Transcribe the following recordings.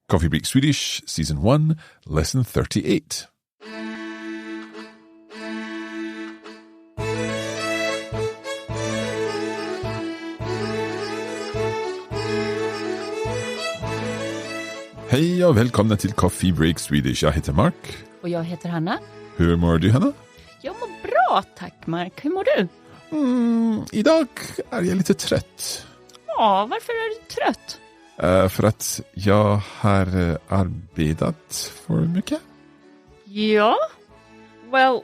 Coffee Break Swedish, Season 1, Lesson 38. Hej och välkomna till Coffee Break Swedish. Jag heter Mark. Och jag heter Hanna. Hur mår du, Hanna? Jag mår bra, tack Mark. Hur mår du? Idag är jag lite trött. Ja, varför är du trött? För att jag har arbetat för mycket. Ja. Well,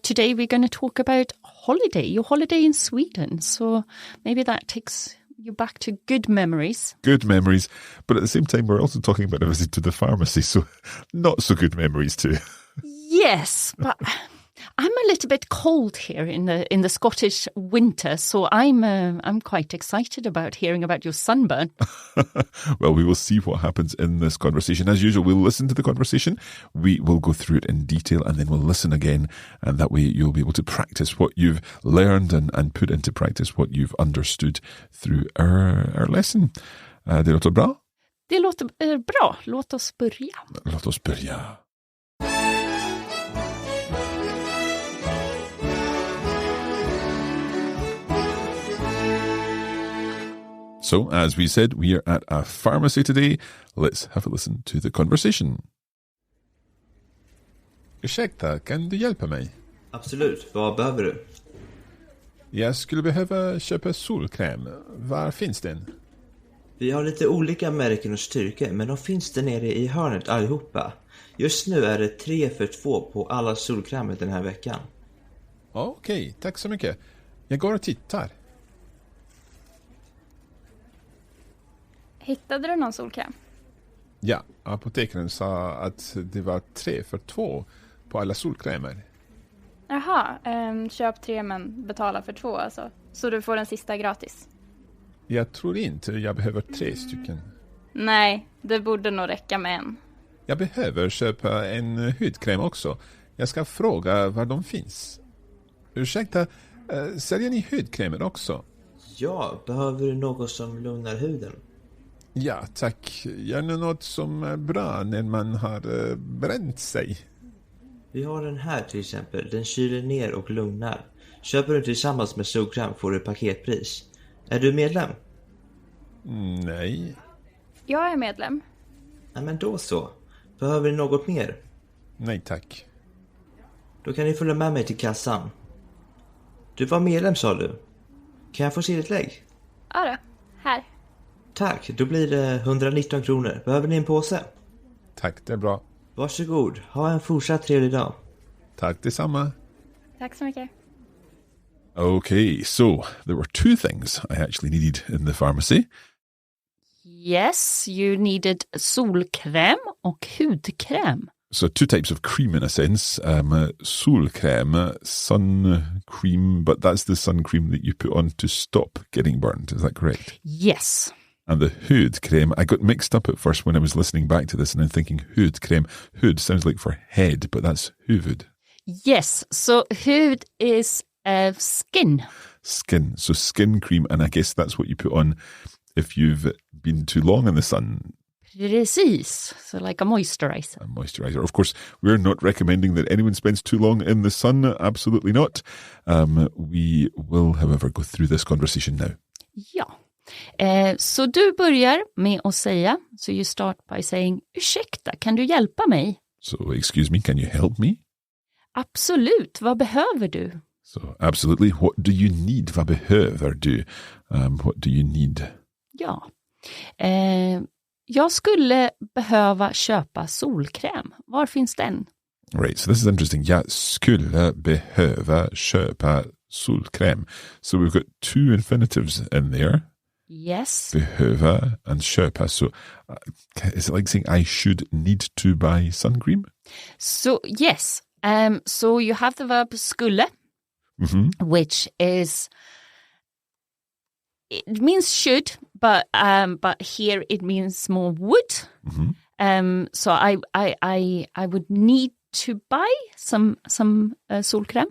today we're going to talk about holiday. Your holiday in Sweden. So maybe that takes you back to good memories. Good memories. But at the same time, we're also talking about a visit to the pharmacy. So not so good memories too. Yes, but I'm a little bit cold here in the Scottish winter, so I'm quite excited about hearing about your sunburn. Well, we will see what happens in this conversation. As usual, we'll listen to the conversation. We will go through it in detail and then we'll listen again. And that way you'll be able to practice what you've learned and put into practice what you've understood through our lesson. Det låter bra? Det låter bra. Låt oss börja. Låt oss börja. So, as we said, we are at a pharmacy today. Let's have a listen to the conversation. Ursäkta, kan du hjälpa mig? Absolut, vad behöver du? Jag skulle behöva köpa solkräm. Var finns den? Vi har lite olika märken och styrkor, men de finns där nere i hörnet allihopa. Just nu är det 3 för 2 på alla solkrämer den här veckan. Okej, tack så mycket. Jag går och tittar. Hittade du någon solkräm? Ja, apotekaren sa att det var 3 för 2 på alla solkrämer. Jaha, köp 3 men betala för 2 alltså. Så du får den sista gratis? Jag tror inte jag behöver 3 stycken. Nej, det borde nog räcka med en. Jag behöver köpa en hudkräm också. Jag ska fråga var de finns. Ursäkta, säljer ni hudkrämer också? Ja, behöver du något som lugnar huden? Ja, tack. Gärna något som är bra när man har bränt sig. Vi har den här till exempel. Den kyler ner och lugnar. Köper du tillsammans med solkräm får du paketpris. Är du medlem? Nej. Jag är medlem. Ja, men då så. Behöver du något mer? Nej, tack. Då kan ni följa med mig till kassan. Du var medlem, sa du. Kan jag få se ditt lägg? Ja då, här. Tack, då blir det 119 kronor. Behöver ni en påse? Tack, det är bra. Varsågod, ha en fortsatt trevlig dag. Tack detsamma. Tack så mycket. Okay, so there were 2 things I actually needed in the pharmacy. Yes, you needed solkräm och hudkräm. So 2 types of cream in a sense. Solkräm, sun cream, but that's the sun cream that you put on to stop getting burnt. Is that correct? Yes. And the hudkräm, I got mixed up at first when I was listening back to this and I'm thinking hudkräm. Hud sounds like for head, but that's huvud. Yes, so hud is skin. Skin. So skin cream, and I guess that's what you put on if you've been too long in the sun. Precis, so like a moisturizer. A moisturizer. Of course, we're not recommending that anyone spends too long in the sun. Absolutely not. We will, however, go through this conversation now. Ja. Så du börjar med att säga, so you start by saying, ursäkta, kan du hjälpa mig? So, excuse me, can you help me? Absolut, vad behöver du? So, absolutely, what do you need? Vad behöver du? What do you need? Ja. Jag skulle behöva köpa solkräm. Var finns den? Right, so this is interesting. Jag skulle behöva köpa solkräm. So we've got 2 infinitives in there. Yes. Behöva and köpa. So is it like saying I should need to buy sun cream? So yes. So you have the verb skulle, which is, it means should, but here it means more would. So I would need to buy some solkräm.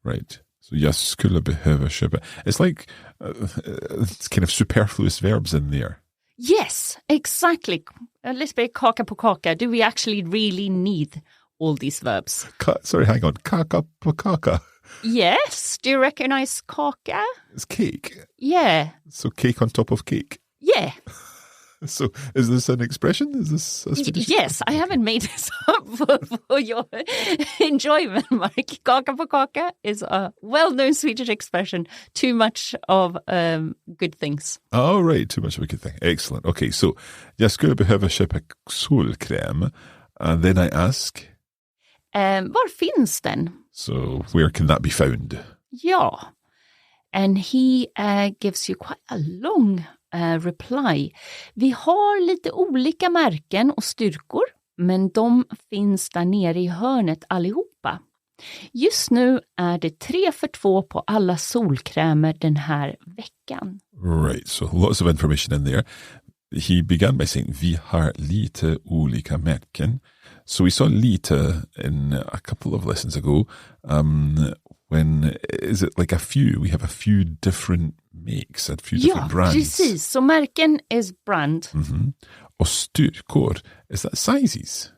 Right. So jag skulle behöva köpa. It's like it's kind of superfluous verbs in there. Yes, exactly. a little bit kaka på kaka. Do we actually really need all these verbs? Sorry, hang on. Kaka på kaka. Yes. Do you recognize kaka? It's cake. Yeah. So cake on top of cake. Yeah. So is this an expression? Is this a Swedish? Yes, I haven't made this up for your enjoyment, Mark. Kaka på kaka is a well-known Swedish expression. Too much of good things. Oh, right. Too much of a good thing. Excellent. Okay, so jag skulle behöva köpa solkräm. And then I ask... Var finns den? So where can that be found? Ja. And he gives you quite a long reply. Vi har lite olika märken och styrkor, men de finns där nere i hörnet allihopa. Just nu är det 3 för 2 på alla solkrämer den här veckan. Right, so lots of information in there. He began by saying, vi har lite olika märken. So we saw lite in a couple of lessons ago. When, is it like a few? We have a few different makes, a few different brands. Ja, precis. Så märken is brand. Mm-hmm. Och styrkor, is that sizes?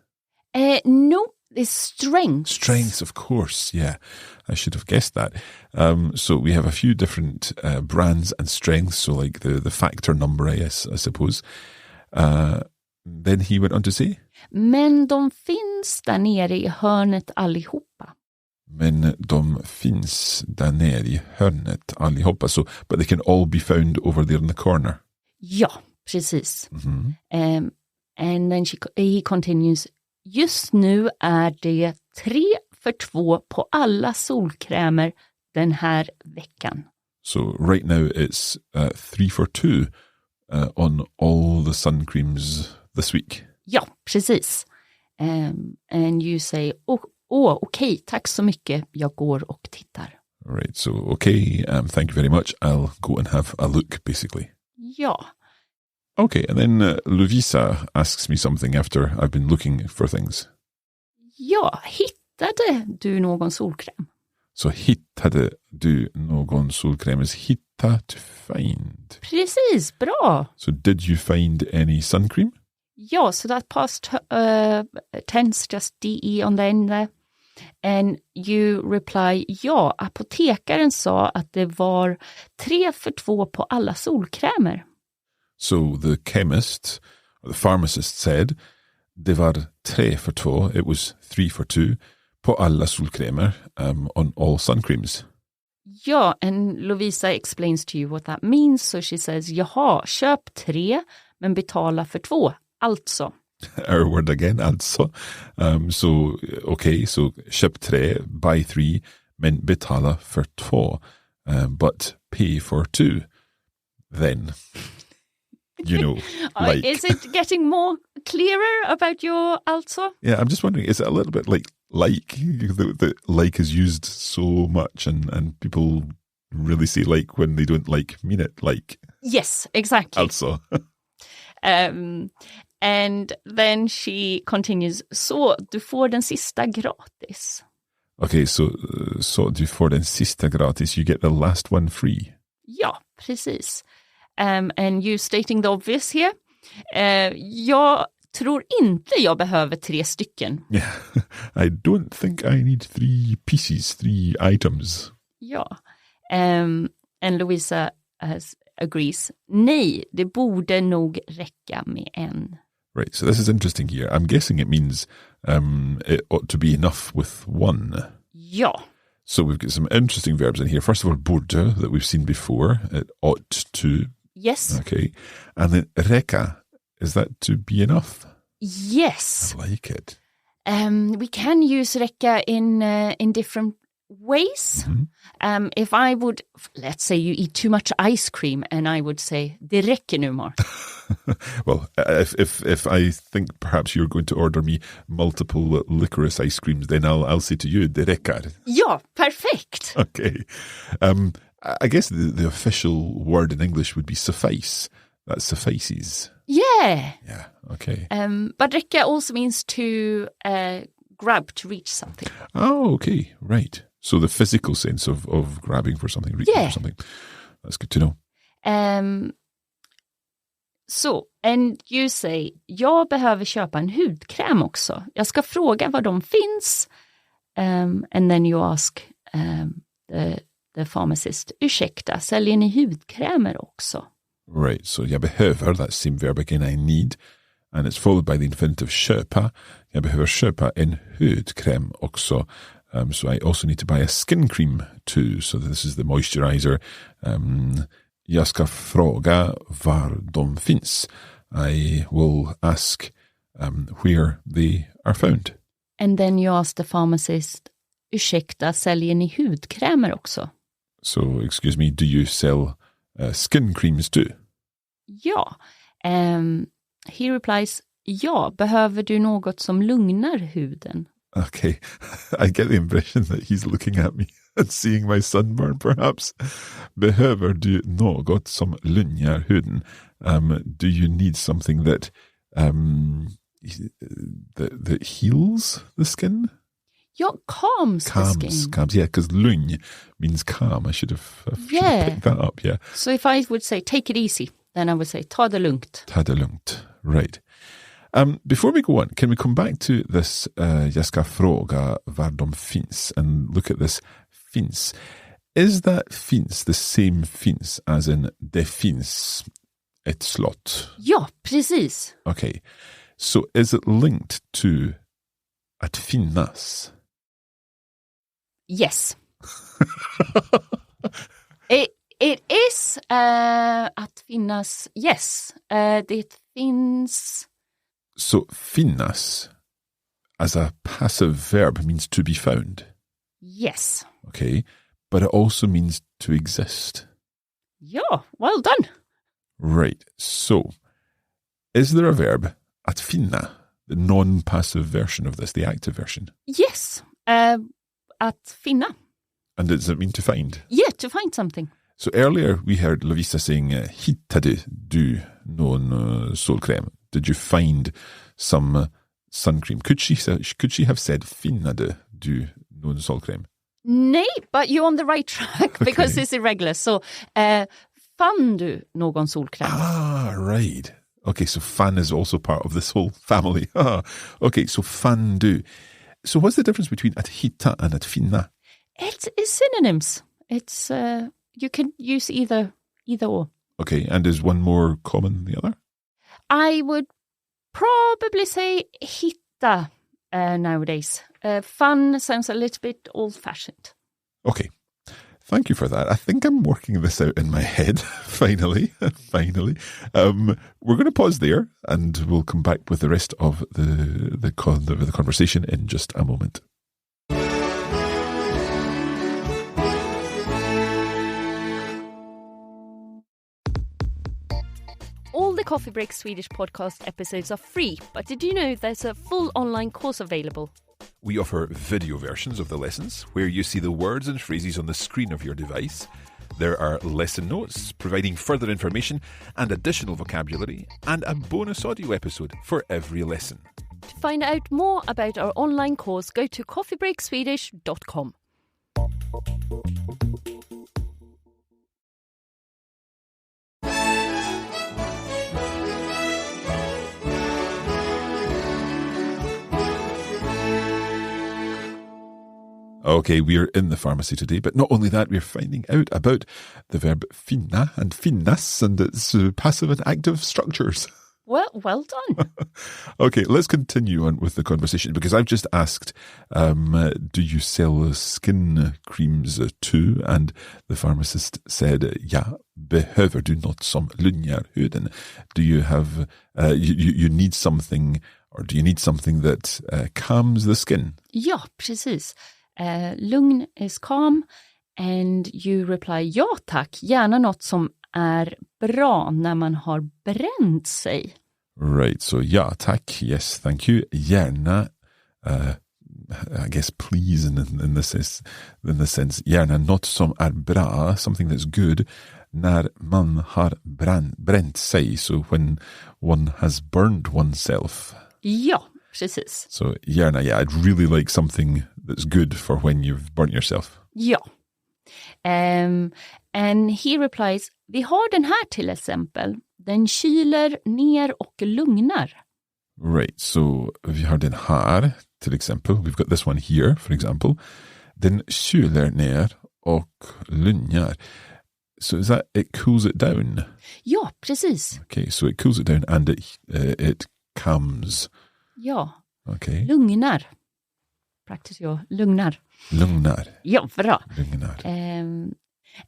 No, it's strengths. Strengths, of course, yeah. I should have guessed that. So we have a few different brands and strengths, so like the factor number, I suppose. Then he went on to say... Men de finns där nere i hörnet allihopa. Men de finns där nere i hörnet allihopa. So, but they can all be found over there in the corner. Ja, precis. Mm-hmm. And then he continues. Just nu är det 3 för 2 på alla solkrämer den här veckan. So right now it's 3 for 2 on all the sun creams this week. Ja, precis. And you say, okej, tack så mycket. Jag går och tittar. All right, so okay, thank you very much. I'll go and have a look, basically. Ja. Okay, and then Lovisa asks me something after I've been looking for things. Ja, hittade du någon solkräm? Så hittade du någon solkräm is hitta to find. Precis, bra. So did you find any sun cream? Ja, so that past tense, just DE on the end there. And you reply, ja, apotekaren sa att det var 3 för 2 på alla solkrämer. So the chemist, or the pharmacist said, det var 3 för 2, it was 3 for 2, på alla solkrämer, on all sun creams. Ja, and Lovisa explains to you what that means. So she says, jaha, köp 3, men betala för 2. Alltså. Our word again, alltså. So, okay, so köp 3, buy 3, men betala för 2. But pay for 2. Then, you know, like... Is it getting more clearer about your also? Yeah, I'm just wondering, is it a little bit like? The like is used so much and people really say like when they don't like mean it like. Yes, exactly. Also. And then she continues, så du får den sista gratis. Okay, so du får den sista gratis, you get the last one free. Ja, precis. And you stating the obvious here. Jag tror inte jag behöver 3 stycken. Yeah, I don't think I need 3 pieces, 3 items. Ja, and Louisa agrees. Nej, det borde nog räcka med en. Right, so this is interesting here. I'm guessing it means it ought to be enough with 1. Ja. So we've got some interesting verbs in here. First of all, borde, that we've seen before. It ought to. Yes. Okay. And then räcka. Is that to be enough? Yes. I like it. We can use räcka in different ways. Mm-hmm. If I would, let's say you eat too much ice cream and I would say, det räcker nu, Mark. Well, if I think perhaps you're going to order me multiple licorice ice creams, then I'll say to you, det räcker. Ja, perfect. Okay. I guess the official word in English would be suffice. That suffices. Yeah. Yeah, okay. But räcka also means to grab, to reach something. Oh, okay, right. So the physical sense of grabbing for something, reaching for something. That's good to know. So, and you say, jag behöver köpa en hudkräm också. Jag ska fråga var de finns. And then you ask the pharmacist, ursäkta, säljer ni hudkrämer också? Right, so jag behöver, that same verb again, I need. And it's followed by the infinitive köpa. Jag behöver köpa en hudkräm också. So I also need to buy a skin cream too. So this is the moisturizer. Jag ska fråga var de finns. I will ask where they are found. And then you ask the pharmacist, ursäkta, säljer ni hudkrämer också? So, excuse me, do you sell skin creams too? Ja. He replies, ja, behöver du något som lugnar huden? Okay, I get the impression that he's looking at me and seeing my sunburn perhaps. Behöver du något som lugnar huden? Do you need something that heals the skin? Ja, calms the skin. Calms, yeah, because lugn means calm. I should have picked that up, yeah. So if I would say, take it easy, then I would say, ta det lugnt. Ta det lugnt, right. Before we go on, can we come back to this, jag ska fråga var de finns, and look at this finns. Is that finns the same finns as in det finns ett slott? Ja, precis. Okay, so is it linked to att finnas? Yes. It is att finnas, yes. Det finns... So finnas as a passive verb means to be found. Yes. Okay, but it also means to exist. Ja, well done. Right, so is there a verb, att finna, the non-passive version of this, the active version? Yes, att finna. And does it mean to find? Yeah, to find something. So earlier we heard Lovisa saying, hittade du någon solkräm? Did you find some sun cream? Could she have said, finnade du någon solkräm? Nej, but you're on the right track because it's irregular. So, fann du någon solkräm? Ah, right. Okay, so fan is also part of this whole family. Okay, so fann du. So what's the difference between att hitta and att finna? It is synonyms. It's you can use either or. Okay, and is one more common than the other? I would probably say hitta nowadays. Fun sounds a little bit old-fashioned. Okay, thank you for that. I think I'm working this out in my head, finally. We're going to pause there and we'll come back with the rest of the conversation in just a moment. All the Coffee Break Swedish podcast episodes are free, but did you know there's a full online course available? We offer video versions of the lessons where you see the words and phrases on the screen of your device. There are lesson notes providing further information and additional vocabulary, and a bonus audio episode for every lesson. To find out more about our online course, go to coffeebreakswedish.com. Okay, we're in the pharmacy today, but not only that, we're finding out about the verb finna and finnas and its passive and active structures. Well done. Okay, let's continue on with the conversation because I've just asked, do you sell skin creams too? And the pharmacist said, ja, behöver du något som lugnar huden? Do you have, you need something, or do you need something that calms the skin? Ja, precis. Lugn is calm and you reply, ja tack, gärna något som är bra när man har bränt sig. Right, so ja tack, yes, thank you, gärna, I guess please in the sense, gärna något som är bra, something that's good, när man har bränt sig, so when one has burned oneself. Ja, precis. So gärna, yeah, I'd really like something that's good for when you've burnt yourself. Ja. And he replies, vi har den här till exempel. Den kyler ner och lugnar. Right, so vi har den här till exempel. We've got this one here, for example. Den kyler ner och lugnar. So is that it cools it down? Ja, precis. Okay, so it cools it down and it calms. Ja, Okay. lugnar. Practice your lugnar. Lugnar. Ja, bra. Lugnar.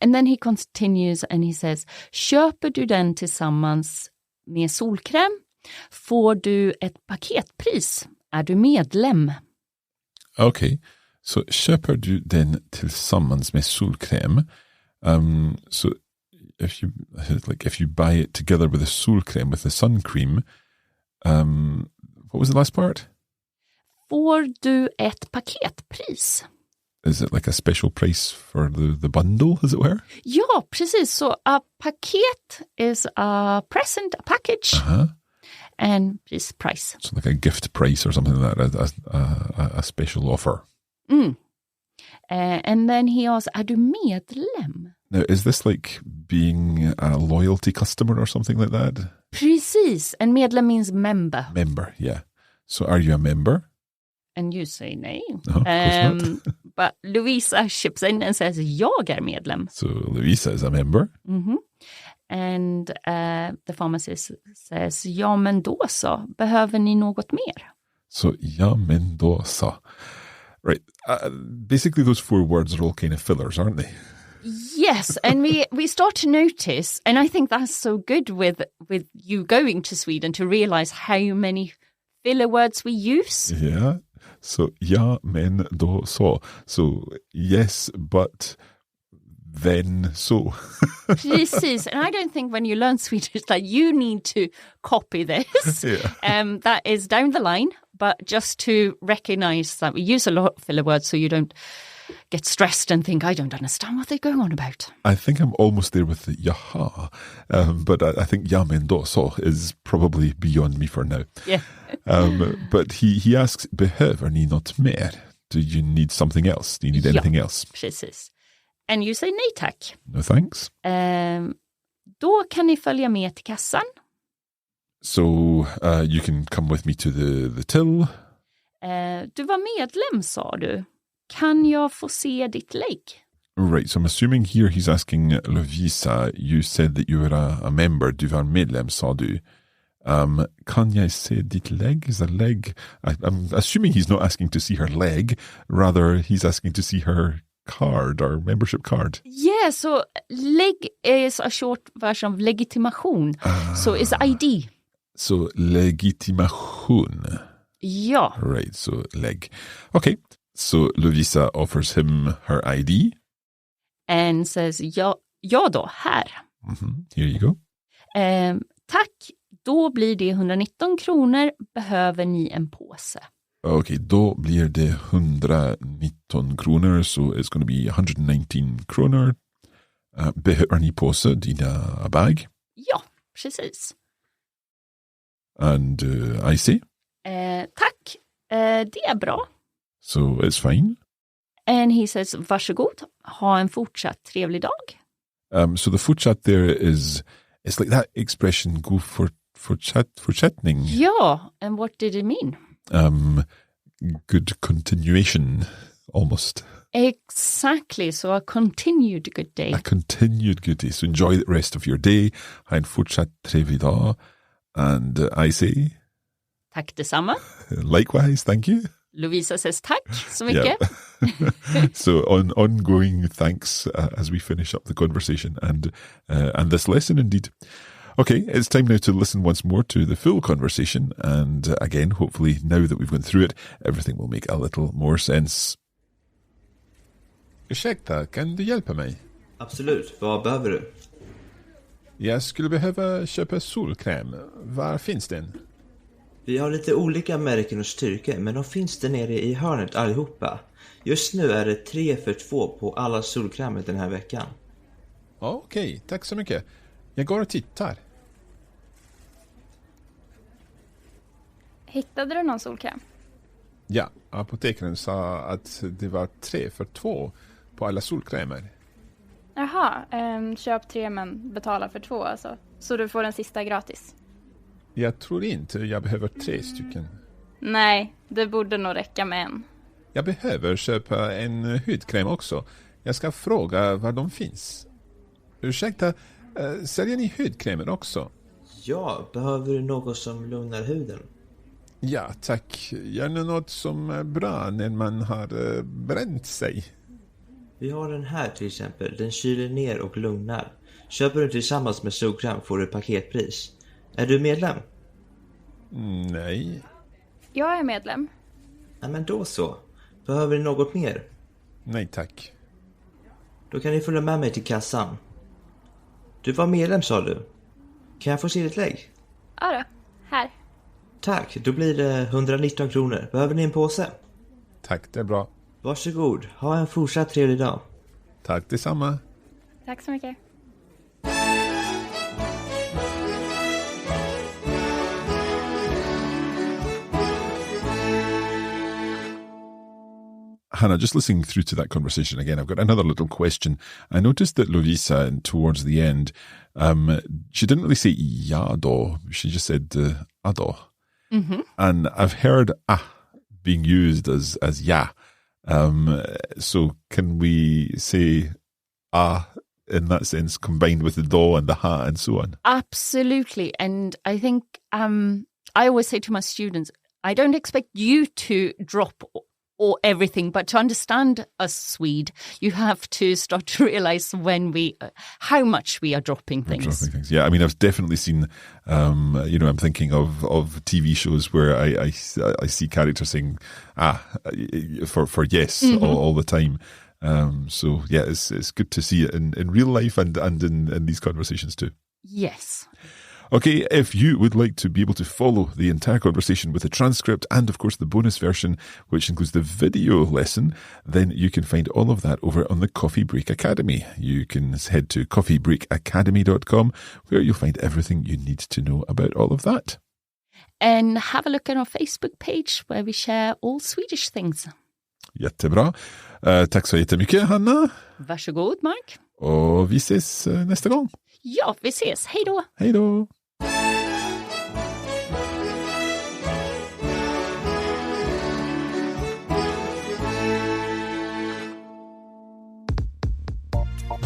And then he continues and he says, köper du den tillsammans med solkräm får du ett paketpris. Är du medlem? Okay, so köper du den tillsammans med solkräm. So if you buy it together with the solkräm, with the sun cream, what was the last part? Får du ett paketpris? Is it like a special price for the bundle, as it were? Ja, precis. Så a paket is a present, a package, and price. So like a gift price or something like that, a special offer. And then he asks, är du medlem? Now, is this like being a loyalty customer or something like that? Precis, and medlem means member. Member, yeah. So are you a member? And you say nej. No, of course not. But Louisa chips in and says, jag är medlem. So Louisa is a member. And the pharmacist says, ja men då så, behöver ni något mer? So, ja men då så. Right. Basically those 4 words are all kind of fillers, aren't they? Yes, and we start to notice, and I think that's so good with you going to Sweden to realize how many filler words we use. Yeah. So, ja men då så. So, yes, but then so. Precis, and I don't think when you learn Swedish that you need to copy this. Yeah. That is down the line, but just to recognize that we use a lot of filler words so you don't get stressed and think, I don't understand what they're going on about. I think I'm almost there with the jaha, but I think ja men då så is probably beyond me for now. Yeah. But he asks, behöver ni något mer? Do you need something else? Do you need anything else? Precis. And you say nej tack. No thanks. Då kan ni följa med till kassan. So you can come with me to the till. Du var medlem, sa du. Kan jag få se ditt lägg? Right, so I'm assuming here he's asking Lovisa, you said that you were a member. Du var medlem, sa du. Kan jag se ditt lägg? Is a leg? I'm assuming he's not asking to see her leg. Rather, he's asking to see her card or membership card. Yeah, so leg is a short version of legitimation. So it's ID. So legitimation. Ja. Right, so leg. Okay, so Lovisa offers him her ID. And says, ja då, här. Here you go. Tack, då blir det 119 kronor. Behöver ni en påse? Okay, då blir det 119 kronor, so it's going to be 119 kronor. Behöver ni påse, dina bag? Ja, precis. And I say? Tack, det är bra. So it's fine. And he says, varsågod, ha en fortsatt trevlig dag. So the fortsatt there is, it's like that expression, go fortsättning. Ja, and what did it mean? Good continuation, almost. Exactly, so a continued good day. A continued good day. So enjoy the rest of your day. Ha en fortsatt trevlig dag. And I say? Tack detsamma. Likewise, thank you. Lovisa says tack så mycket. Yeah. So ongoing thanks as we finish up the conversation and this lesson indeed. Okay, it's time now to listen once more to the full conversation, and again, hopefully now that we've gone through it, everything will make a little more sense. Ursäkta, kan du hjälpa mig? Absolut, vad behöver du? Jag skulle behöva köpa solkräm. Var finns den? Vi har lite olika märken och styrkor, men de finns där nere i hörnet allihopa. Just nu är det 3 för 2 på alla solkrämer den här veckan. Okej, tack så mycket. Jag går och tittar. Hittade du någon solkräm? Ja, apotekaren sa att det var 3 för 2 på alla solkrämer. Jaha, köp 3 men betala för 2 alltså. så du får den sista gratis. Jag tror inte jag behöver 3 stycken. Nej, det borde nog räcka med en. Jag behöver köpa en hudkräm också. Jag ska fråga var de finns. Ursäkta, säljer ni hudkrämer också? Ja, behöver du något som lugnar huden? Ja, tack. Gärna något som är bra när man har bränt sig. Vi har den här till exempel. Den kyler ner och lugnar. Köper du tillsammans med solkräm får du paketpris. Är du medlem? Nej. Jag är medlem. Ja, men då så. Behöver du något mer? Nej, tack. Då kan ni följa med mig till kassan. Du var medlem, sa du. Kan jag få se ditt lägg? Ja då, här. Tack, då blir det 119 kronor. Behöver ni en påse? Tack, det är bra. Varsågod, ha en fortsatt trevlig dag. Tack detsamma. Tack så mycket. Hannah, just listening through to that conversation again, I've got another little question. I noticed that Lovisa, towards the end, she didn't really say ja då. She just said adå. Mm-hmm. And I've heard being used as ja. So can we say in that sense, combined with the do and the ha and so on? Absolutely. And I think I always say to my students, I don't expect you to drop or everything, but to understand us Swede, you have to start to realize how much we are dropping things. Yeah, I mean, I've definitely seen, I'm thinking of TV shows where I see characters saying for yes all the time. So yeah, it's good to see it in real life and in these conversations too. Yes. Okay, if you would like to be able to follow the entire conversation with the transcript and, of course, the bonus version, which includes the video lesson, then you can find all of that over on the Coffee Break Academy. You can head to coffeebreakacademy.com, where you'll find everything you need to know about all of that. And have a look at our Facebook page where we share all Swedish things. Jättebra. Tack så jättemycket, Hanna. Varsågod, Mark. Och vi ses nästa gång. Ja, vi ses. Hej då. Hej då.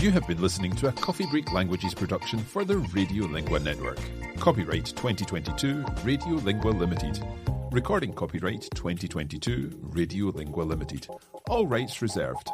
You have been listening to a Coffee Break Languages production for the Radiolingua Network. Copyright 2022 Radiolingua Limited. Recording copyright 2022 Radiolingua Limited. All rights reserved.